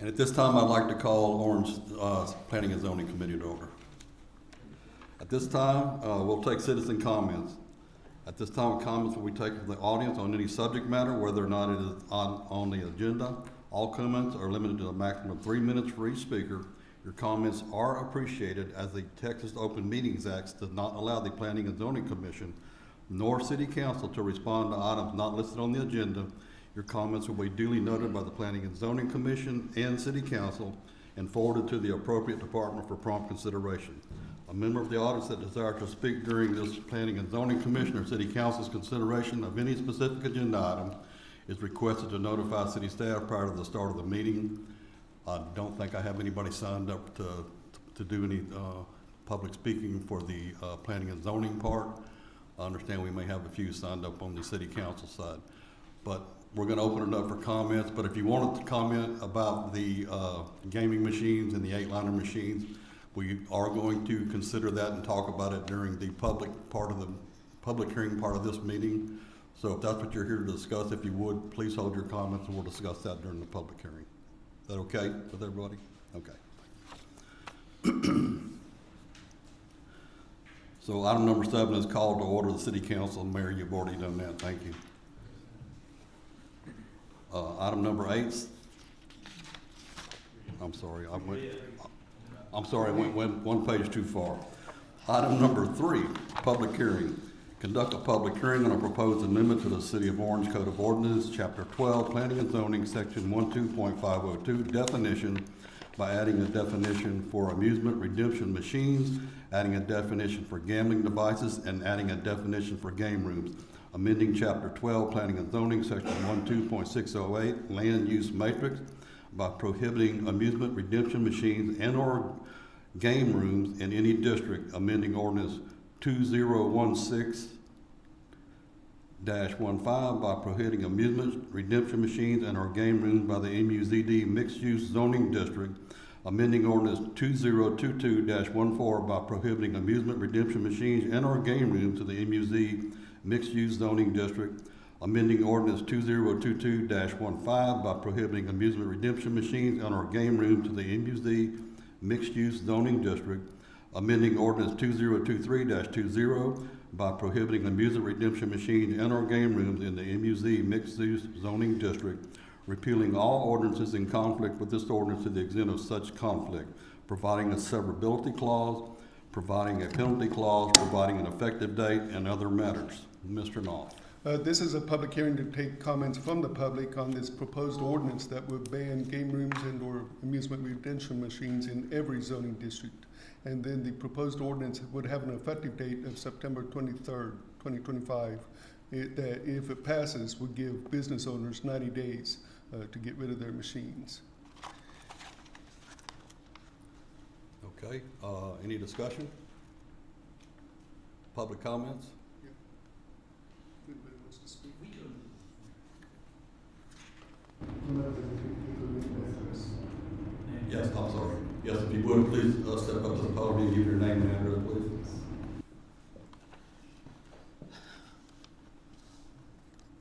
And at this time, I'd like to call Orange Planning and Zoning Committee to order. At this time, we'll take citizen comments. At this time, comments will be taken from the audience on any subject matter, whether or not it is on the agenda. All comments are limited to a maximum of 3 minutes for each speaker. Your comments are appreciated as the Texas Open Meetings Act does not allow the Planning and Zoning Commission nor City Council to respond to items not listed on the agenda. Your comments will be duly noted by the Planning and Zoning Commission and City Council and forwarded to the appropriate department for prompt consideration. A member of the audience that desires to speak during this Planning and Zoning Commission or City Council's consideration of any specific agenda item is requested to notify city staff prior to the start of the meeting. I don't think I have anybody signed up to do any public speaking for the planning and zoning part. I understand we may have a few signed up on the City Council side, but we're going to open it up for comments. But if you wanted to comment about the gaming machines and the 8-liner machines, we are going to consider that and talk about it during the public hearing part of this meeting. So if that's what you're here to discuss, if you would, please hold your comments and we'll discuss that during the public hearing. Is that okay with everybody? Okay. So item number 7 is called to order the City Council. Mayor, you've already done that. Thank you. Item number 8. I'm sorry, I went one page too far. Item number 3, public hearing. Conduct a public hearing on a proposed amendment to the City of Orange Code of Ordinances, Chapter 12, Planning and Zoning, Section 12.502, definition, by adding a definition for amusement redemption machines, adding a definition for gambling devices, and adding a definition for game rooms. Amending Chapter 12, Planning and Zoning, Section 12.608, Land Use Matrix, by prohibiting amusement redemption machines and/or game rooms in any district. Amending Ordinance 2016-15 by prohibiting amusement redemption machines and/or game rooms by the MUZD Mixed-Use Zoning District. Amending Ordinance 2022-14 by prohibiting amusement redemption machines and/or game rooms to the MUZ Mixed-Use Zoning District. Amending Ordinance 2022-15 by prohibiting amusement redemption machines and/or game rooms to the MUZ Mixed-Use Zoning District. Amending Ordinance 2023-20 by prohibiting amusement redemption machines and/or game rooms in the MUZ Mixed-Use Zoning District. Repealing all ordinances in conflict with this ordinance to the extent of such conflict. Providing a severability clause, providing a penalty clause, providing an effective date, and other matters. Mr. Knopf. This is a public hearing to take comments from the public on this proposed ordinance that would ban game rooms and/or amusement redemption machines in every zoning district. And then the proposed ordinance would have an effective date of September 23rd, 2025. That if it passes, would give business owners 90 days to get rid of their machines. Okay, any discussion? Public comments? Anybody wants to speak? Yes, I'm sorry. Yes, if you would, please step up to the podium and give your name and address, please.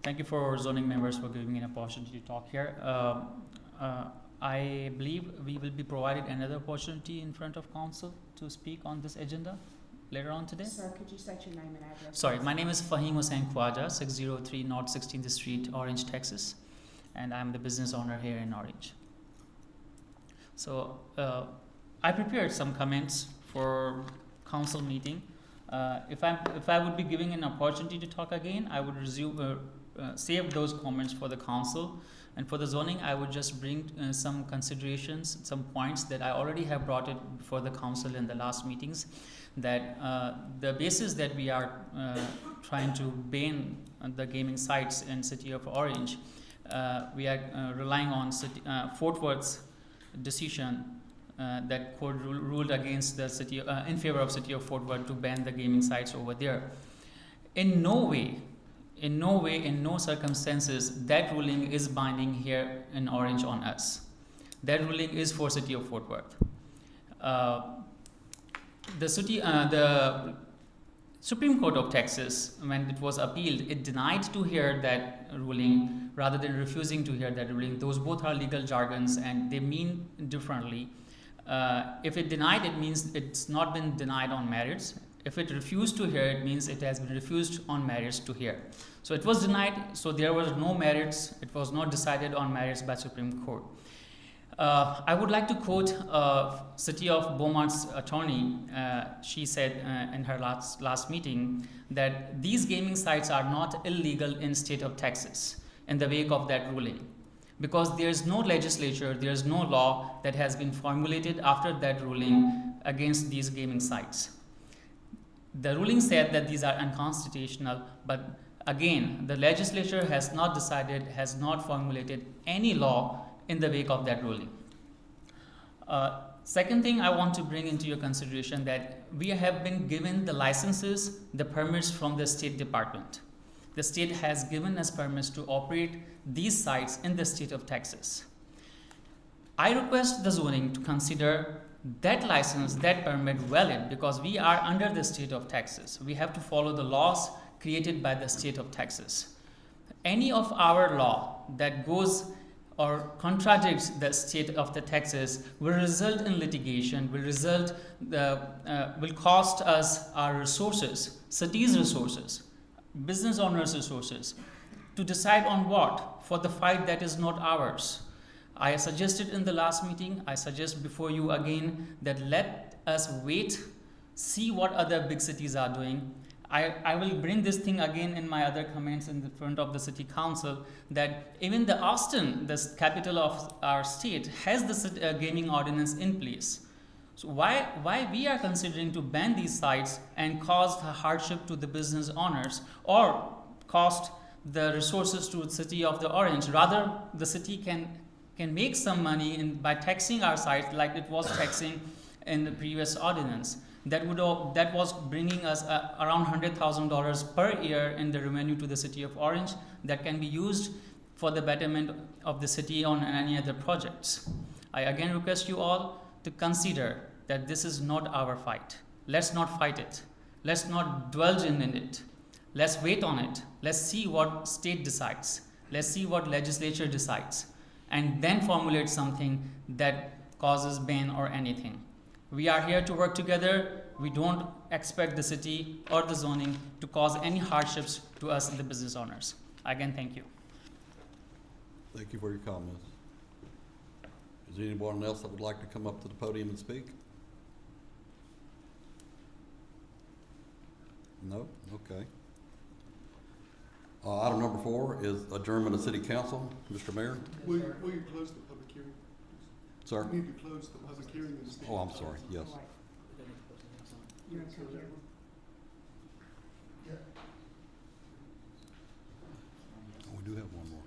Thank you for zoning members for giving me an opportunity to talk here. I believe we will be provided another opportunity in front of council to speak on this agenda later on today. Sir, could you state your name and address? Sorry, my name is Fahim Hussain Khwaja, 603 North 16th Street, Orange, Texas, and I'm the business owner here in Orange. So I prepared some comments for council meeting. If I would be giving an opportunity to talk again, I would save those comments for the council. And for the zoning, I would just bring some considerations, some points that I already have brought it before the council in the last meetings, that the basis that we are trying to ban the gaming sites in City of Orange, we are relying on Fort Worth's decision that court ruled against the city, in favor of City of Fort Worth to ban the gaming sites over there. In no way, in no circumstances, that ruling is binding here in Orange on us. That ruling is for City of Fort Worth. The Supreme Court of Texas, when it was appealed, it denied to hear that ruling rather than refusing to hear that ruling. Those both are legal jargons and they mean differently. If it denied, it means it's not been denied on merits. If it refused to hear, it means it has been refused on merits to hear. So it was denied, so there was no merits. It was not decided on merits by Supreme Court. I would like to quote City of Beaumont's attorney. She said in her last meeting that these gaming sites are not illegal in state of Texas in the wake of that ruling, because there is no legislature, there is no law that has been formulated after that ruling against these gaming sites. The ruling said that these are unconstitutional, but again, the legislature has not decided, has not formulated any law in the wake of that ruling. Second thing I want to bring into your consideration that we have been given the licenses, the permits from the State Department. The state has given us permits to operate these sites in the state of Texas. I request the zoning to consider that license, that permit valid, because we are under the state of Texas. We have to follow the laws created by the state of Texas. Any of our law that goes or contradicts the state of the Texas will result in litigation, will cost us our resources, city's resources, business owners' resources, to decide on what? For the fight that is not ours. I suggested in the last meeting, I suggest before you again, that let us wait, see what other big cities are doing. I will bring this thing again in my other comments in the front of the city council, that even the Austin, the capital of our state, has the gaming ordinance in place. So why we are considering to ban these sites and cause hardship to the business owners or cost the resources to the city of the Orange? Rather, the city can make some money by taxing our sites like it was taxing in the previous ordinance. That was bringing us around $100,000 per year in the revenue to the city of Orange that can be used for the betterment of the city on any other projects. I again request you all to consider that this is not our fight. Let's not fight it. Let's not dwell in it. Let's wait on it. Let's see what state decides. Let's see what legislature decides, and then formulate something that causes ban or anything. We are here to work together. We don't expect the city or the zoning to cause any hardships to us and the business owners. Again, thank you. Thank you for your comments. Is there anyone else that would like to come up to the podium and speak? No? Okay. Item number 4 is adjournment of city council. Mr. Mayor? Will you close the public hearing? Sir? We need to close the public hearing and stand. Oh, I'm sorry, yes. Oh, we do have one more.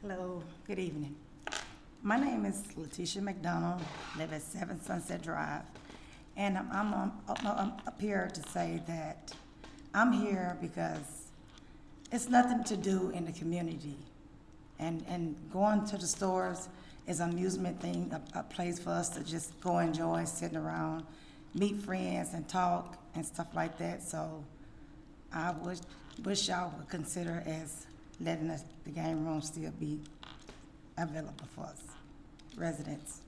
Hello, good evening. My name is Letitia McDonald, live at 7 Sunset Drive, and I'm up here to say that I'm here because it's nothing to do in the community, and going to the stores is an amusement thing, a place for us to just go enjoy, sitting around, meet friends and talk and stuff like that. So I wish y'all would consider as letting the game room still be available for us residents.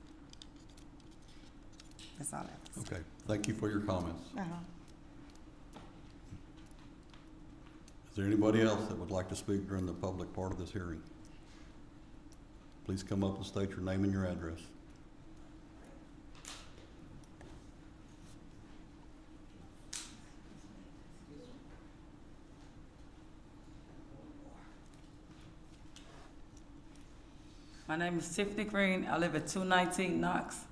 That's all that was. Okay, thank you for your comments. Is there anybody else that would like to speak during the public part of this hearing? Please come up and state your name and your address. My name is Tiffany Green. I live at 219 Knox.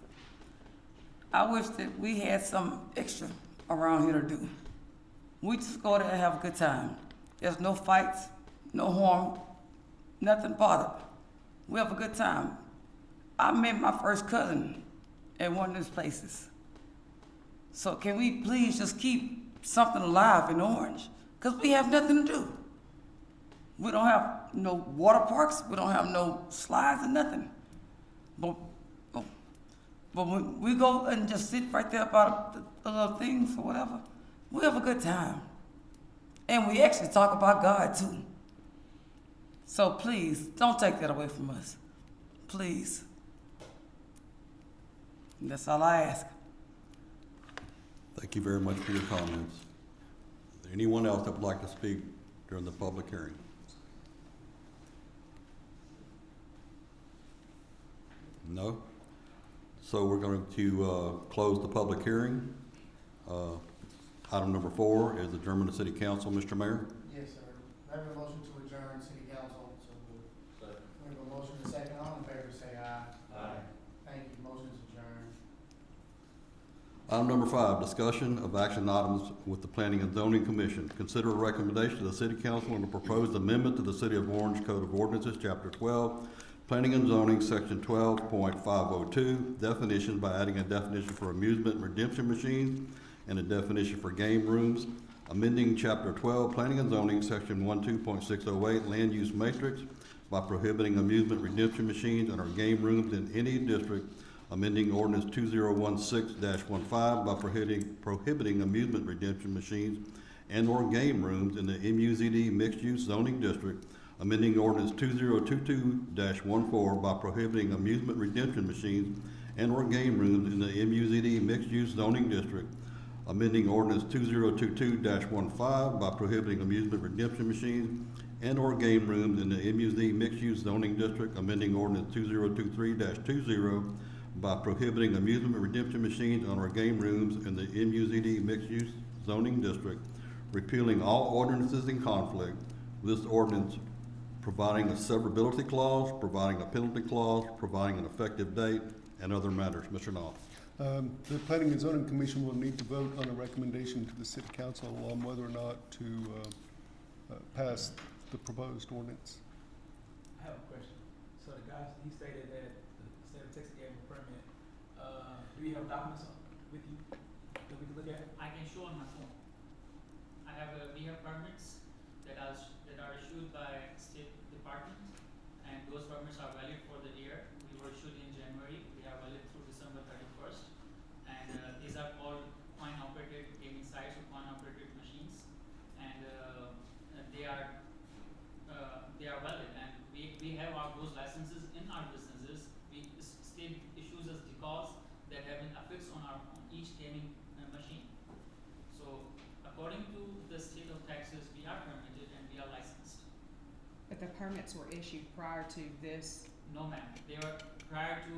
I wish that we had some extra around here to do. We just go there and have a good time. There's no fights, no harm, nothing bothered. We have a good time. I met my first cousin at one of these places. So can we please just keep something alive in Orange? Because we have nothing to do. We don't have no water parks, we don't have no slides or nothing. But when we go and just sit right there about the little things or whatever, we have a good time. And we actually talk about God too. So please, don't take that away from us. Please. And that's all I ask. Thank you very much for your comments. Is there anyone else that would like to speak during the public hearing? No? So we're going to close the public hearing. Item number 4 is adjournment of city council. Mr. Mayor? Yes, sir. I have a motion to adjourn city council, so moved. We have a motion and a second. All in favor, say aye. Aye. Thank you. Motion is adjourned. Item number 5, discussion of action items with the Planning and Zoning Commission. Consider a recommendation to the City Council on a proposed amendment to the City of Orange Code of Ordinances, Chapter 12, Planning and Zoning, Section 12.502, definitions by adding a definition for amusement and redemption machines and a definition for game rooms, amending Chapter 12, Planning and Zoning, Section 12.608, Land Use Matrix by prohibiting amusement redemption machines and or game rooms in any district, amending ordinance 2016-15 by prohibiting amusement redemption machines and or game rooms in the MUZD mixed-use zoning district, amending ordinance 2022-14 by prohibiting amusement redemption machines and or game rooms in the MUZD mixed-use zoning district, amending ordinance 2022-15 by prohibiting amusement redemption machines and or game rooms in the MUZD mixed-use zoning district, amending ordinance 2023-20 by prohibiting amusement redemption machines and or game rooms in the MUZD mixed-use zoning district, repealing all ordinances in conflict with this ordinance, providing a severability clause, providing a penalty clause, providing an effective date, and other matters. Mr. Knopf. The Planning and Zoning Commission will need to vote on a recommendation to the city council on whether or not to pass the proposed ordinance. I have a question. So the guy, he stated that the state of Texas gave him a permit. Do you have documents with you that we can look at? I can show on my phone. We have permits that are issued by state department, and those permits are valid for the year. We were issued in January. We are valid through December 31st, and these are called coin-operated gaming sites or coin-operated machines, and they are valid. And we have those licenses in our businesses. State issues us decals that have been affixed on each gaming machine. So according to the state of Texas, we are permitted and we are licensed. But the permits were issued prior to this. No ma'am, they were prior to,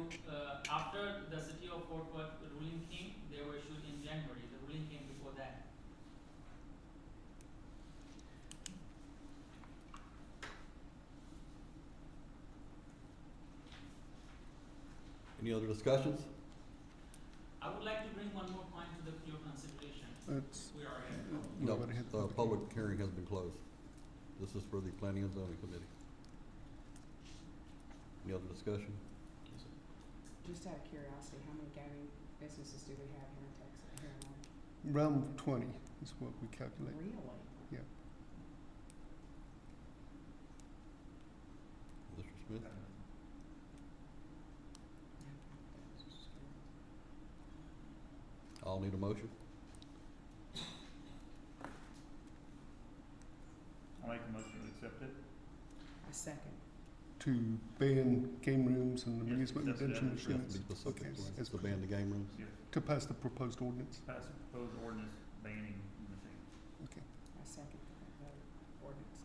after the city of Fort Worth ruling came, they were issued in January. The ruling came before that. Any other discussions? I would like to bring one more point to the your consideration. It's, We are in. we've No, already had the public hearing has been closed. This is for the Planning and Zoning Committee. Any other discussion? Just out of curiosity, how many gaming businesses do we have here in Texas, here in Orange? around 20 is what we calculate. Really? Yeah. Mr. Smith? I'll need a motion. I'll make a motion to accept it. A second. To ban game rooms and Yes, amusement that's redemption it. We have to machines. be specific, Okay, right? as To ban the game rooms. Yes. to pass the proposed ordinance. Pass a proposed ordinance banning the machine. Okay. I second the ordinance.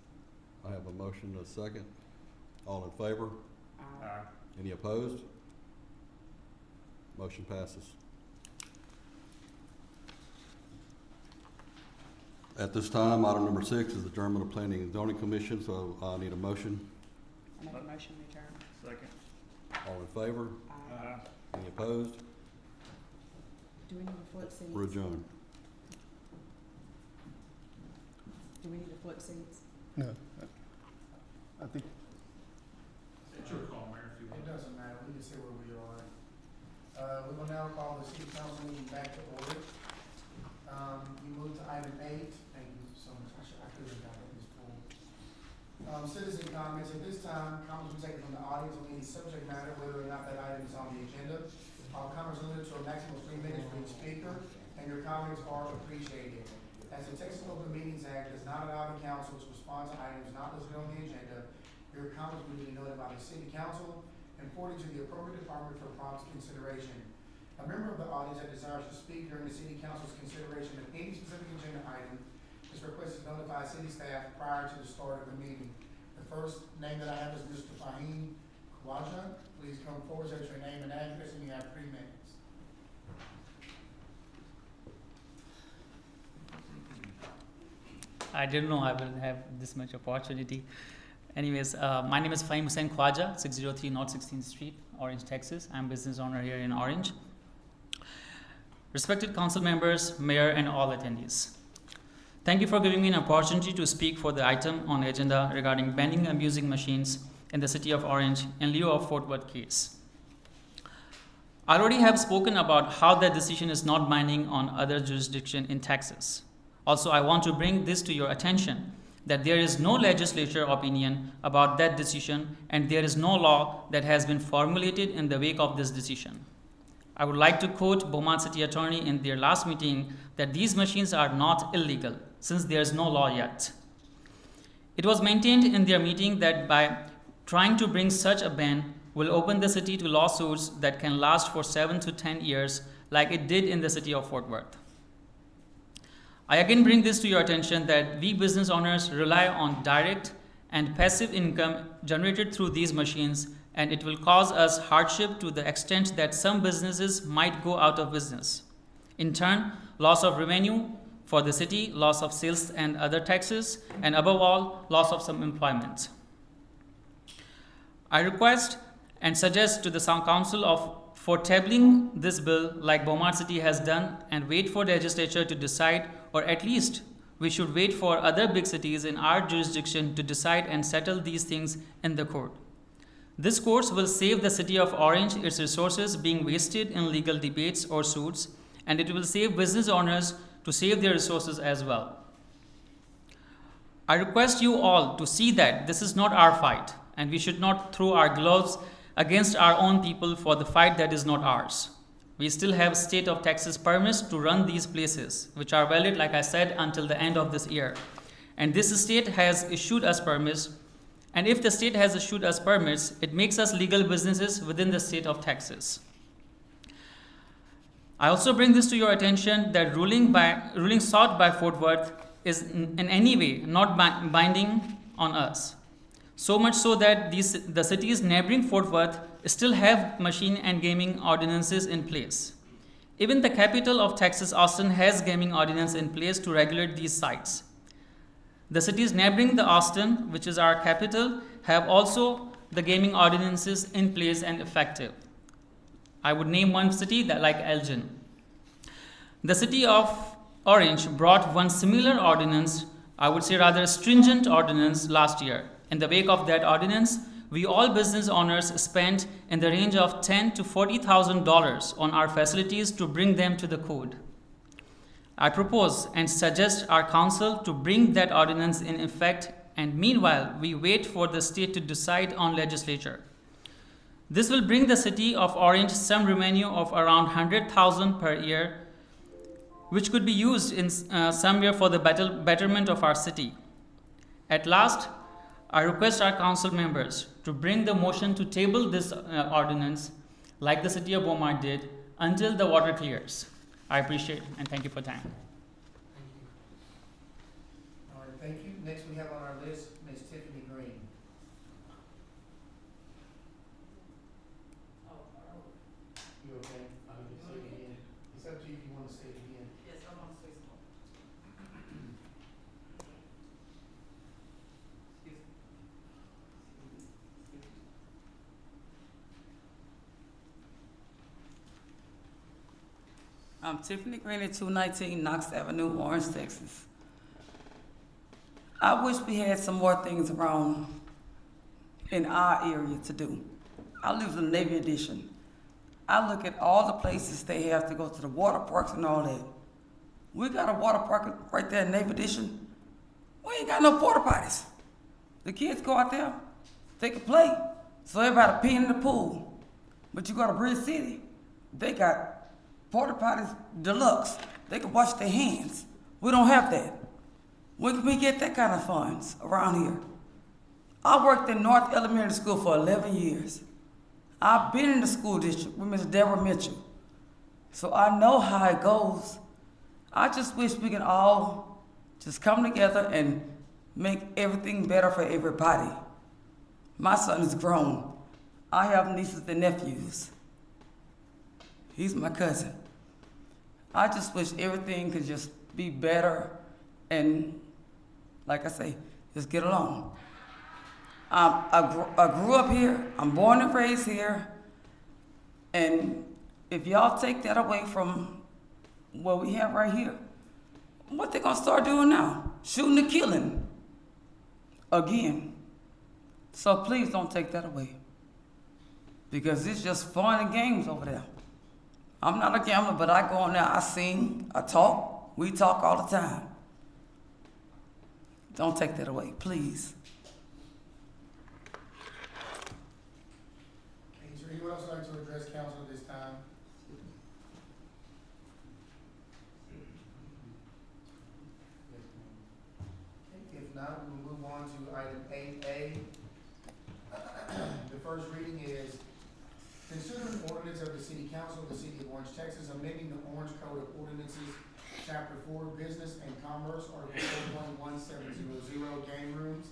I have a motion and a second. All in favor? Aye. Any opposed? Motion passes. At this time, item number 6 is adjournment of Planning and Zoning Commission, so I need a motion. I make a motion to adjourn. Second. All in favor? Aye. Any opposed? Do we need to flip seats? We're adjourned. Do we need to flip seats? No, I think It's your call, Mayor, if you It doesn't matter. We can see where we are. We will now call the city council meeting back to order. You move to item 8. Thank you so much. I could have got it this full. Citizen comments. At this time, comments will be taken from the audience on any subject matter, whether or not that item is on the agenda. All comments limited to a maximum of 3 minutes for each speaker, and your comments are appreciated. As the Texas Open Meetings Act does not allow the council to respond to items not listed on the agenda, your comments will be noted by the city council and forwarded to the appropriate department for prompt consideration. A member of the audience that desires to speak during the city council's consideration of any specific agenda item is requested to notify city staff prior to the start of the meeting. The first name that I have is Mr. Fahim Khawaja. Please come forward, state your name and address, and you have 3 minutes. I didn't know I will have this much opportunity. Anyways, my name is Fahim Hussain Khwaja, 603 North 16th Street, Orange, Texas. I'm business owner here in Orange. Respected council members, mayor, and all attendees. Thank you for giving me an opportunity to speak for the item on the agenda regarding banning amusing machines in the city of Orange in lieu of Fort Worth case. I already have spoken about how that decision is not binding on other jurisdiction in Texas. Also, I want to bring this to your attention that there is no legislature opinion about that decision and there is no law that has been formulated in the wake of this decision. I would like to quote Beaumont City Attorney in their last meeting that these machines are not illegal since there is no law yet. It was maintained in their meeting that by trying to bring such a ban will open the city to lawsuits that can last for 7 to 10 years like it did in the city of Fort Worth. I again bring this to your attention that we business owners rely on direct and passive income generated through these machines, and it will cause us hardship to the extent that some businesses might go out of business. In turn, loss of revenue for the city, loss of sales and other taxes, and above all, loss of some employment. I request and suggest to the council for tabling this bill like Beaumont City has done and wait for the legislature to decide, or at least we should wait for other big cities in our jurisdiction to decide and settle these things in the court. This course will save the city of Orange its resources being wasted in legal debates or suits, and it will save business owners to save their resources as well. I request you all to see that this is not our fight, and we should not throw our gloves against our own people for the fight that is not ours. We still have state of Texas permits to run these places, which are valid, like I said, until the end of this year. And this state has issued us permits, and if the state has issued us permits, it makes us legal businesses within the state of Texas. I also bring this to your attention that ruling sought by Fort Worth is in any way not binding on us. So much so that the cities neighboring Fort Worth still have machine and gaming ordinances in place. Even the capital of Texas, Austin, has gaming ordinance in place to regulate these sites. The cities neighboring the Austin, which is our capital, have also the gaming ordinances in place and effective. I would name one city that like Elgin. The city of Orange brought one similar ordinance, I would say rather stringent ordinance last year. In the wake of that ordinance, we all business owners spent in the range of $10,000 to $40,000 on our facilities to bring them to the code. I propose and suggest our council to bring that ordinance in effect, and meanwhile, we wait for the state to decide on legislature. This will bring the city of Orange some revenue of around $100,000 per year, which could be used in some year for the betterment of our city. At last, I request our council members to bring the motion to table this ordinance like the city of Beaumont did until the water clears. I appreciate it and thank you for time. Thank you. All right, thank you. Next we have on our list, Ms. Tiffany Green. You okay? You can say it again. It's up to you if you want to say it again. Yes, I want to say something. I'm Tiffany Green at 219 Knox Avenue, Orange, Texas. I wish we had some more things around in our area to do. I live in Navy Edition. I look at all the places they have to go to the water parks and all that. We got a water park right there in Navy Edition. We ain't got no porta potties. The kids go out there, they can play. So everybody pee in the pool. But you go to Bridge City, they got porta potties deluxe. They can wash their hands. We don't have that. Where can we get that kind of funds around here? I worked in North Elementary School for 11 years. I've been in the school district with Ms. Deborah Mitchell. So I know how it goes. I just wish we can all just come together and make everything better for everybody. My son is grown. I have nieces and nephews. He's my cousin. I just wish everything could just be better and, like I say, just get along. I grew up here. I'm born and raised here. And if y'all take that away from what we have right here, what they gonna start doing now? Shooting and killing again. So please don't take that away, because it's just fun and games over there. I'm not a gambler, but I go in there, I sing, I talk, we talk all the time. Don't take that away, please. Okay, is there anyone else who'd like to address council at this time? Okay, if not, we will move on to item 8A. The first reading is consider an ordinance of the City Council of the City of Orange, Texas, amending the Orange Code of Ordinances, Chapter 4, Business and Commerce, Article 4.1700, game rooms,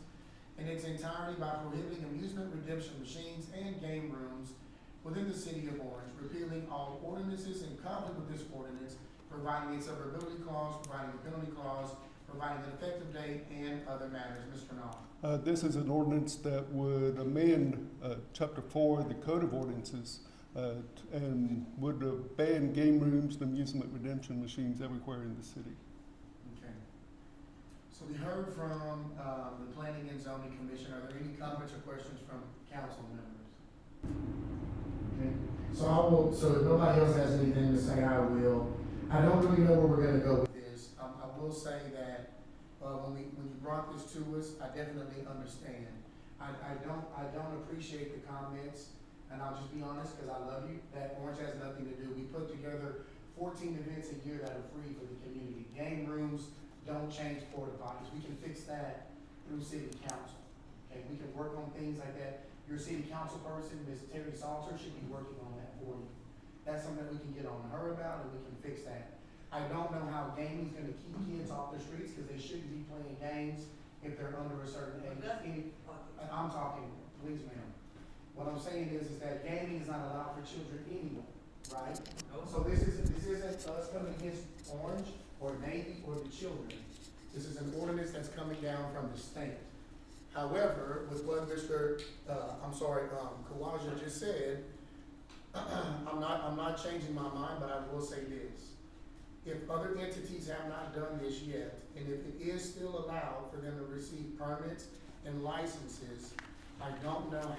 in its entirety by prohibiting amusement redemption machines and game rooms within the City of Orange, repealing all ordinances in conflict with this ordinance, providing a severability clause, providing a penalty clause, providing an effective date, and other matters. Mr. Nall. This is an ordinance that would amend Chapter 4 of the Code of Ordinances and would ban game rooms and amusement redemption machines everywhere in the city. Okay. So we heard from the Planning and Zoning Commission. Are there any comments or questions from council members? Okay. So if nobody else has anything to say, I will. I don't really know where we're gonna go with this. I will say that when you brought this to us, I definitely understand. I don't appreciate the comments, and I'll just be honest, because I love you, that Orange has nothing to do. We put together 14 events a year that are free for the community. Game rooms don't change porta potties. We can fix that through city council. Okay, we can work on things like that. Your city council person, Ms. Terry Salter, should be working on that for you. That's something that we can get on her about, and we can fix that. I don't know how gaming's gonna keep kids off the streets, because they shouldn't be playing games if they're under a certain age. I'm talking, please ma'am. What I'm saying is that gaming is not allowed for children anymore, right? So this isn't us coming against Orange or Navy or the children. This is an ordinance that's coming down from the state. However, with what Mr. Kawaja just said, I'm not changing my mind, but I will say this. If other entities have not done this yet, and if it is still allowed for them to receive permits and licenses, I don't know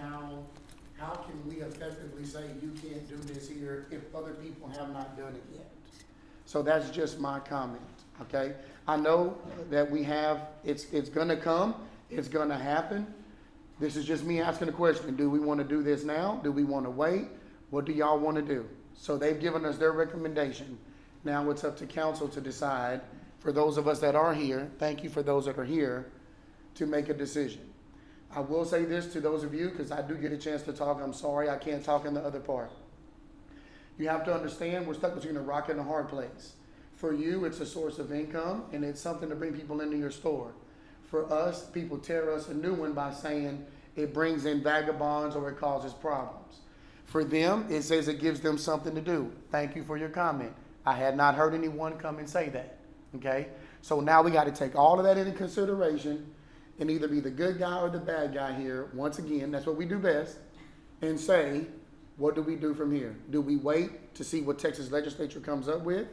how can we effectively say you can't do this here if other people have not done it yet? So that's just my comment, okay? I know that we have, it's gonna come, it's gonna happen. This is just me asking a question. Do we wanna do this now? Do we wanna wait? What do y'all wanna do? So they've given us their recommendation. Now it's up to council to decide. For those of us that are here, thank you for those that are here, to make a decision. I will say this to those of you, because I do get a chance to talk. I'm sorry I can't talk in the other part. You have to understand we're stuck between a rock and a hard place. For you, it's a source of income, and it's something to bring people into your store. For us, people tear us a new one by saying it brings in vagabonds or it causes problems. For them, it says it gives them something to do. Thank you for your comment. I had not heard anyone come and say that, okay? So now we got to take all of that into consideration and either be the good guy or the bad guy here. Once again, that's what we do best, and say, what do we do from here? Do we wait to see what Texas legislature comes up with,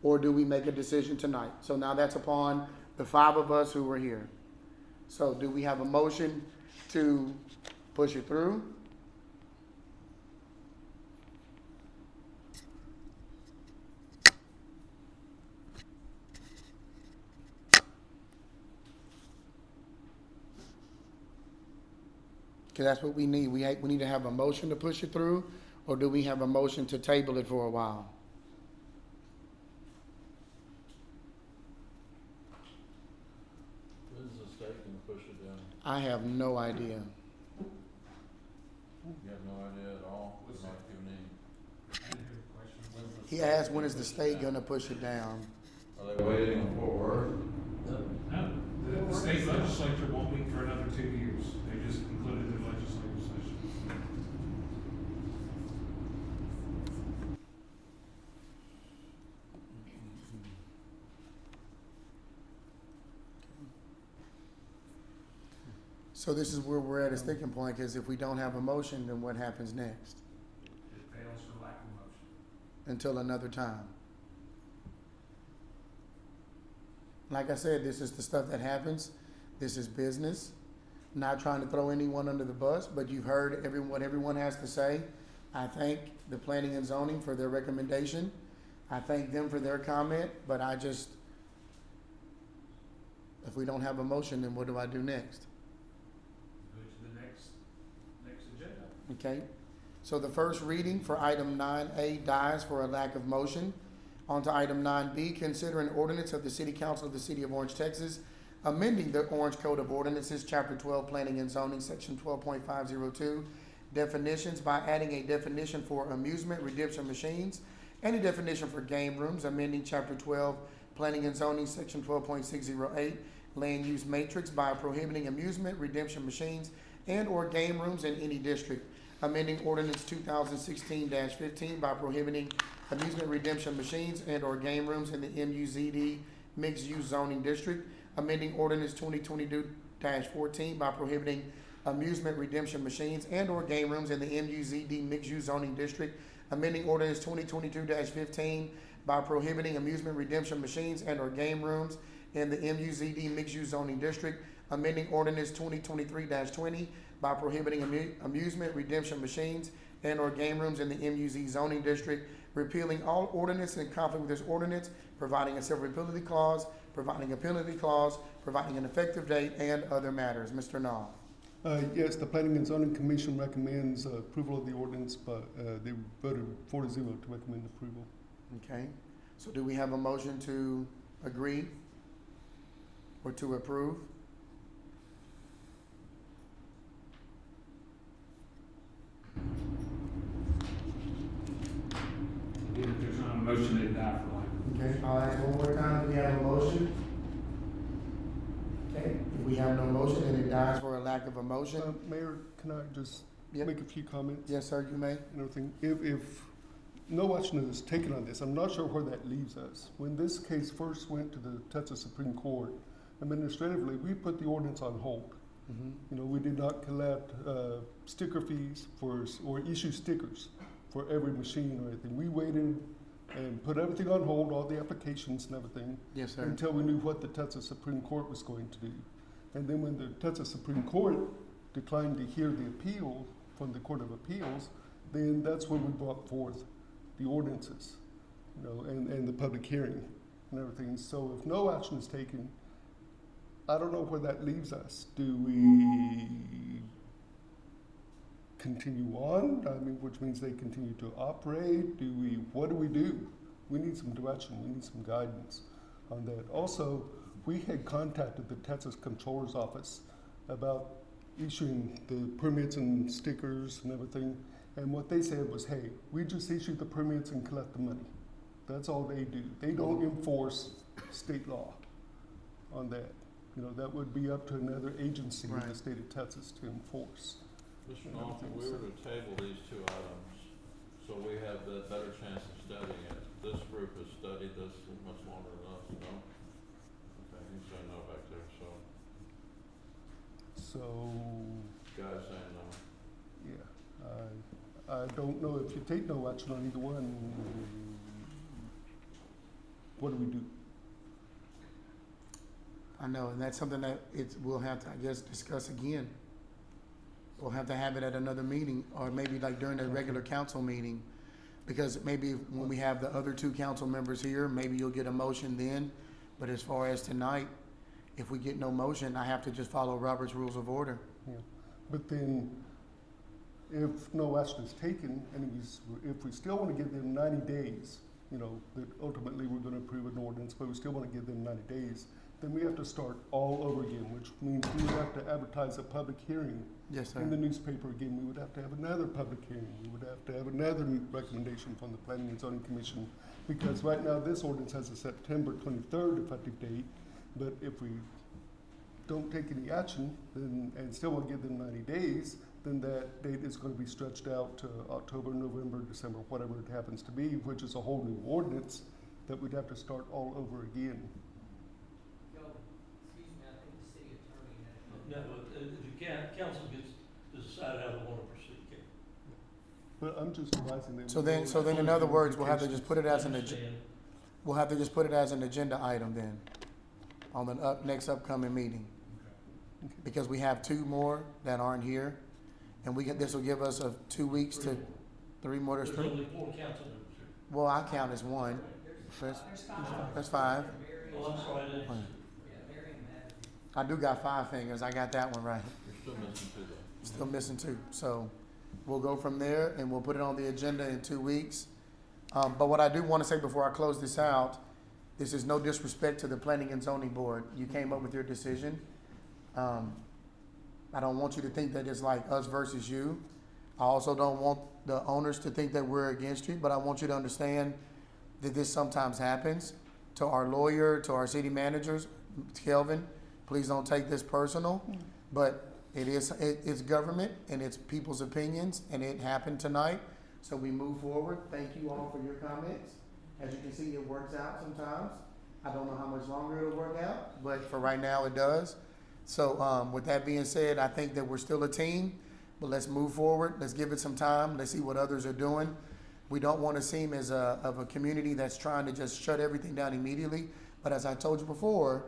or do we make a decision tonight? So now that's upon the 5 of us who are here. So do we have a motion to push it through? because that's what we need. We need to have a motion to push it through, or do we have a motion to table it for a while? When's the state gonna push it down? I have no idea. You have no idea at all? Like you need. He asked, when is the state gonna push it down? Are they waiting on Fort Worth? No, the state legislature won't meet for another 2 years. They just concluded their legislative session. So this is where we're at a sticking point, because if we don't have a motion, then what happens next? It fails for lack of motion. Until another time. Like I said, this is the stuff that happens. This is business. Not trying to throw anyone under the bus, but you've heard what everyone has to say. I thank the planning and zoning for their recommendation. I thank them for their comment, but if we don't have a motion, then what do I do next? Go to the next agenda. Okay, so the first reading for item 9A dies for a lack of motion. On to item 9B, consider an ordinance of the City Council of the City of Orange, Texas, amending the Orange Code of Ordinances, Chapter 12, Planning and Zoning, Section 12.502, definitions by adding a definition for amusement redemption machines and a definition for game rooms, amending Chapter 12, Planning and Zoning, Section 12.608, land use matrix by prohibiting amusement redemption machines and/or game rooms in any district, amending ordinance 2016-15 by prohibiting amusement redemption machines and/or game rooms in the MUZD mixed-use zoning district, amending ordinance 2022-14 by prohibiting amusement redemption machines and/or game rooms in the MUZD mixed-use zoning district, amending ordinance 2022-15 by prohibiting amusement redemption machines and/or game rooms in the MUZD mixed-use zoning district, amending ordinance 2023-20 by prohibiting amusement redemption machines and/or game rooms in the MUZ zoning district, repealing all ordinances in conflict with this ordinance, providing a severability clause, providing a penalty clause, providing an effective date, and other matters. Mr. Knopf. Yes, the Planning and Zoning Commission recommends approval of the ordinance, but they voted 4-0 to recommend approval. Okay, so do we have a motion to agree or to approve? If there's not a motion, it die for lack. Okay, I'll ask one more time, do we have a motion? Okay, if we have no motion and it dies for a lack of a motion, Mayor, can I just Yep. make a few comments? yes, sir, you may. And everything. If no action is taken on this, I'm not sure where that leaves us. When this case first went to the Texas Supreme Court, administratively, we put the ordinance on hold. You know, we did not collect sticker fees or issue stickers for every machine or anything. We waited and put everything on hold, all the applications and everything, Yes, sir. until we knew what the Texas Supreme Court was going to do. And then when the Texas Supreme Court declined to hear the appeal from the Court of Appeals, then that's when we brought forth the ordinances, you know, and the public hearing and everything. So if no action is taken, I don't know where that leaves us. Do we continue on? I mean, which means they continue to operate? What do we do? We need some direction, we need some guidance on that. Also, we had contacted the Texas Controller's Office about issuing the permits and stickers and everything, and what they said was, hey, we just issue the permits and collect the money. That's all they do. They don't enforce state law on that. You know, that would be up to another agency in the Right. state of Texas to enforce. Mr. Knopf, if we were to table these two items, so we have the better chance of studying it. This group has studied this much longer than us, no? Okay, he's saying no back there, so, So, guys saying no. yeah, I don't know if you take no action on either one, what do we do? I know, and that's something that we'll have to, I guess, discuss again. We'll have to have it at another meeting, or maybe like during the regular council meeting, because maybe when we have the other two council members here, maybe you'll get a motion then. But as far as tonight, if we get no motion, I have to just follow Robert's Rules of Order. Yeah, but then if no action is taken, and if we still want to give them 90 days, you know, that ultimately we're going to approve an ordinance, but we still want to give them 90 days, then we have to start all over again, which means we would have to advertise a public hearing Yes, in the sir. newspaper again. We would have to have another public hearing. We would have to have another recommendation from the Planning and Zoning Commission, because right now this ordinance has a September 23rd effective date, but if we don't take any action, then, and still will give them 90 days, then that date is going to be stretched out to October, November, December, whatever it happens to be, which is a whole new ordinance that we'd have to start all over again. Excuse me, I think the city attorney had. No, the council gets to decide how they want to proceed. But I'm just advising them. So then in other words, we'll have to just put it as we'll have to just put it as an agenda item then, on the next upcoming meeting. Because we have two more that aren't here, and this will give us 2 weeks to 3 more. There's three. only 4 council members here. Well, I count as one. That's 5. Oh, I'm sorry, I do got 5 fingers. I got that one right. You're still missing 2 though. Still missing 2. So we'll go from there and we'll put it on the agenda in 2 weeks. But what I do want to say before I close this out, this is no disrespect to the Planning and Zoning Board. You came up with your decision. I don't want you to think that it's like us versus you. I also don't want the owners to think that we're against you, but I want you to understand that this sometimes happens. To our lawyer, to our city managers, Kelvin, please don't take this personal, but it's government and it's people's opinions, and it happened tonight. So we move forward. Thank you all for your comments. As you can see, it works out sometimes. I don't know how much longer it'll work out, but for right now it does. So with that being said, I think that we're still a team, but let's move forward. Let's give it some time. Let's see what others are doing. We don't want to seem as of a community that's trying to just shut everything down immediately. But as I told you before,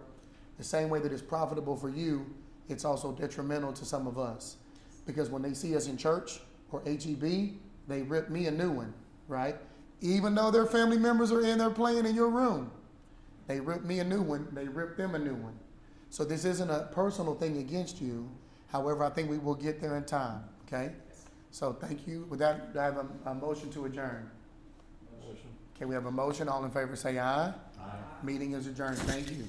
the same way that it's profitable for you, it's also detrimental to some of us. Because when they see us in church or HEB, they rip me a new one, right? Even though their family members are in there playing in your room, they rip me a new one. They rip them a new one. So this isn't a personal thing against you. However, I think we will get there in time, okay? So thank you. With that, I have a motion to adjourn. Motion. Okay, we have a motion. All in favor say aye. Aye. Meeting is adjourned. Thank you.